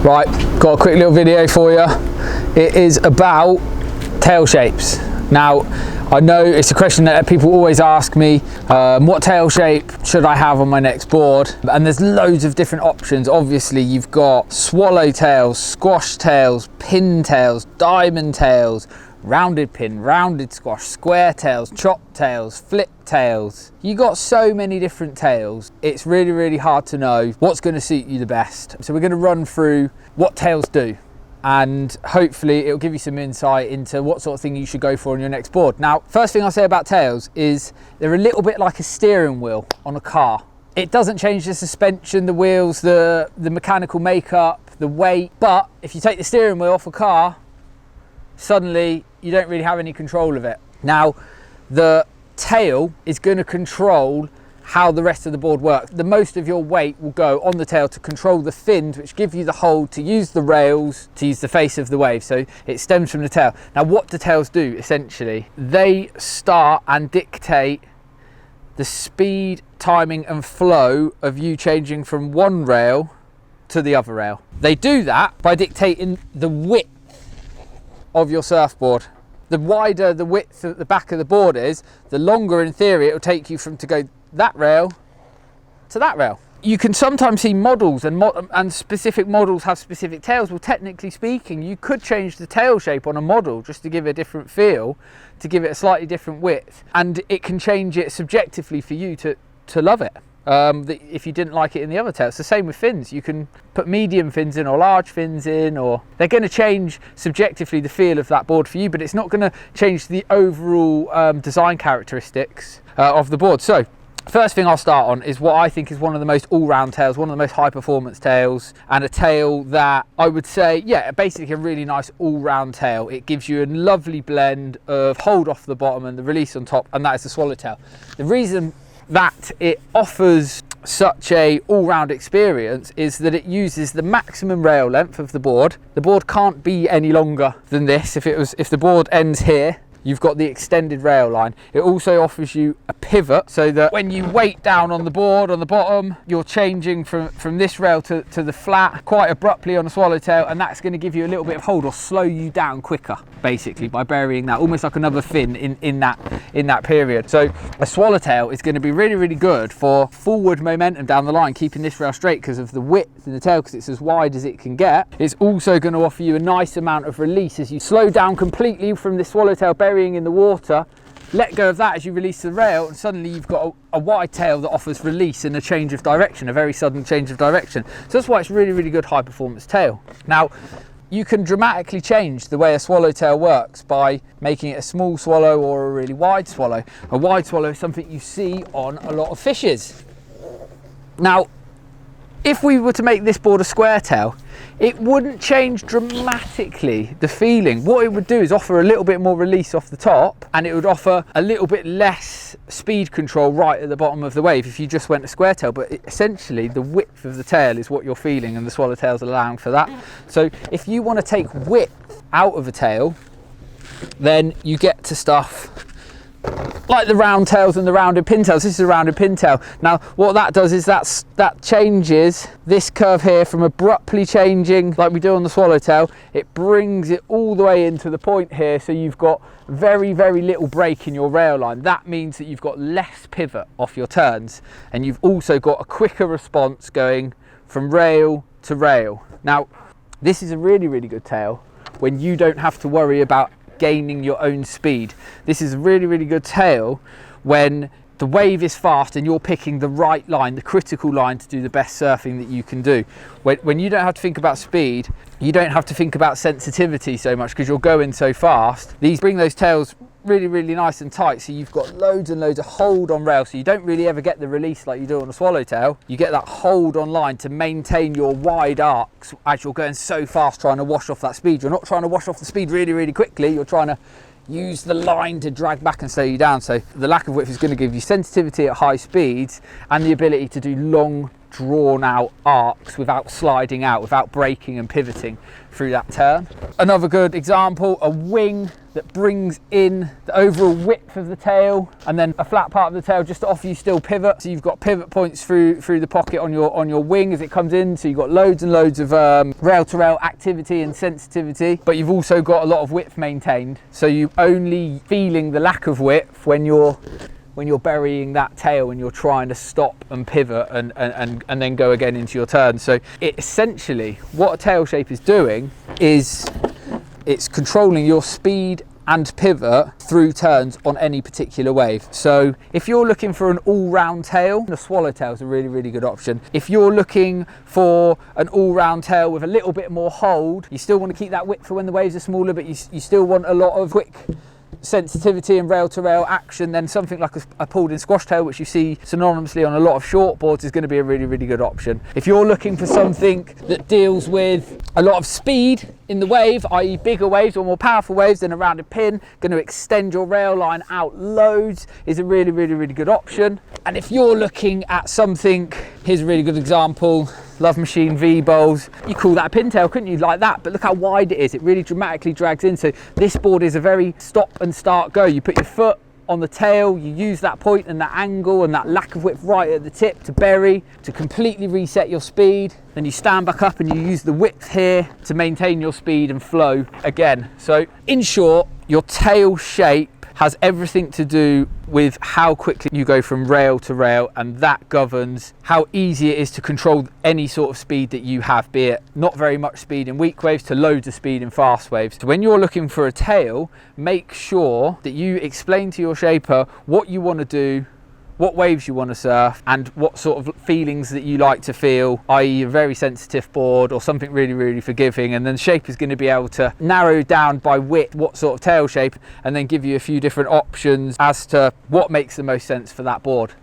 Right, got a quick little video for you. It is about tail shapes. Now, I know it's a question that people always ask me, what tail shape should I have on my next board? And there's loads of different options. Obviously, you've got swallow tails, squash tails, pin tails, diamond tails, rounded pin, rounded squash, square tails, chop tails, flip tails. You got so many different tails. It's really, really hard to know what's going to suit you the best. So we're going to run through what tails do, and hopefully it'll give you some insight into what sort of thing you should go for on your next board. Now, first thing I'll say about tails is they're a little bit like a steering wheel on a car. It doesn't change the suspension, the wheels, the mechanical makeup, the weight, but if you take the steering wheel off a car, suddenly you don't really have any control of it. Now, the tail is going to control how the rest of the board works. The most of your weight will go on the tail to control the fins, which give you the hold to use the rails, to use the face of the wave. So it stems from the tail. Now, what do tails do essentially? They start and dictate the speed, timing and flow of you changing from one rail to the other rail. They do that by dictating the width of your surfboard. The wider the width at the back of the board is, the longer in theory it will take you from to go that rail to that rail. You can sometimes see models and specific models have specific tails. Well, technically speaking, you could change the tail shape on a model just to give it a different feel, to give it a slightly different width, and it can change it subjectively for you to love it. If you didn't like it in the other tail. It's the same with fins. You can put medium fins in or large fins in, or they're going to change subjectively the feel of that board for you, but it's not going to change the overall design characteristics of the board. So first thing I'll start on is what I think is one of the most all-round tails, one of the most high-performance tails, and a tail that I would say, yeah, basically a really nice all-round tail. It gives you a lovely blend of hold off the bottom and the release on top, and that is the swallowtail. The reason that it offers such a all-round experience is that it uses the maximum rail length of the board. The board can't be any longer than this. If the board ends here, you've got the extended rail line. It also offers you a pivot so that when you weight down on the board on the bottom, you're changing from this rail to the flat quite abruptly on a swallowtail, and that's going to give you a little bit of hold or slow you down quicker, basically, by burying that almost like another fin in that period. So a swallowtail is going to be really, really good for forward momentum down the line, keeping this rail straight because of the width in the tail, because it's as wide as it can get. It's also going to offer you a nice amount of release as you slow down completely from this swallowtail burying in the water, let go of that as you release the rail, and suddenly you've got a wide tail that offers release and a change of direction, a very sudden change of direction. So that's why it's really, really good high performance tail. Now, you can dramatically change the way a swallowtail works by making it a small swallow or a really wide swallow. A wide swallow is something you see on a lot of fishes. Now, if we were to make this board a square tail, it wouldn't change dramatically the feeling. What it would do is offer a little bit more release off the top, and it would offer a little bit less speed control right at the bottom of the wave if you just went a square tail. But essentially the width of the tail is what you're feeling, and the swallowtail's allowing for that. So if you want to take width out of a tail, then you get to stuff like the round tails and the rounded pintails. This is a rounded pintail. Now, what that does is that changes this curve here from abruptly changing like we do on the swallowtail. It brings it all the way into the point here, so you've got very, very little break in your rail line. That means that you've got less pivot off your turns, and you've also got a quicker response going from rail to rail. Now, this is a really, really good tail when you don't have to worry about gaining your own speed. This is a really, really good tail when the wave is fast and you're picking the right line, the critical line to do the best surfing that you can do. When you don't have to think about speed, you don't have to think about sensitivity so much because you're going so fast. These bring those tails really, really nice and tight, so you've got loads and loads of hold on rail, so you don't really ever get the release like you do on a swallowtail. You get that hold on line to maintain your wide arcs as you're going so fast trying to wash off that speed. You're not trying to wash off the speed really, really quickly. You're trying to use the line to drag back and slow you down. So the lack of width is going to give you sensitivity at high speeds and the ability to do long drawn out arcs without sliding out, without breaking and pivoting through that turn. Another good example, a wing that brings in the overall width of the tail, and then a flat part of the tail just to offer you still pivot. So you've got pivot points through the pocket on your wing as it comes in. So you've got loads and loads of rail to rail activity and sensitivity, but you've also got a lot of width maintained. So you're only feeling the lack of width when you're burying that tail and you're trying to stop and pivot and then go again into your turn. So it essentially, what a tail shape is doing is it's controlling your speed and pivot through turns on any particular wave. So if you're looking for an all-round tail, the swallowtail is a really, really good option. If you're looking for an all-round tail with a little bit more hold, you still want to keep that width for when the waves are smaller, but you still want a lot of quick sensitivity and rail to rail action, then something like a pulled in squash tail, which you see synonymously on a lot of shortboards, is going to be a really, really good option. If you're looking for something that deals with a lot of speed in the wave, i.e. bigger waves or more powerful waves, then a rounded pin, going to extend your rail line out loads, is a really, really, really good option. And if you're looking at something, here's a really good example, Love Machine V-bowls. You call that a pintail, couldn't you, like that? But look how wide it is. It really dramatically drags in. So this board is a very stop and start go. You put your foot on the tail, you use that point and that angle and that lack of width right at the tip to bury, to completely reset your speed. Then you stand back up and you use the width here to maintain your speed and flow again. So in short, your tail shape has everything to do with how quickly you go from rail to rail, and that governs how easy it is to control any sort of speed that you have, be it not very much speed in weak waves to loads of speed in fast waves. So when you're looking for a tail, make sure that you explain to your shaper what you want to do, what waves you want to surf, and what sort of feelings that you like to feel, i.e. a very sensitive board or something really, really forgiving, and then the shaper is going to be able to narrow down by width what sort of tail shape, and then give you a few different options as to what makes the most sense for that board.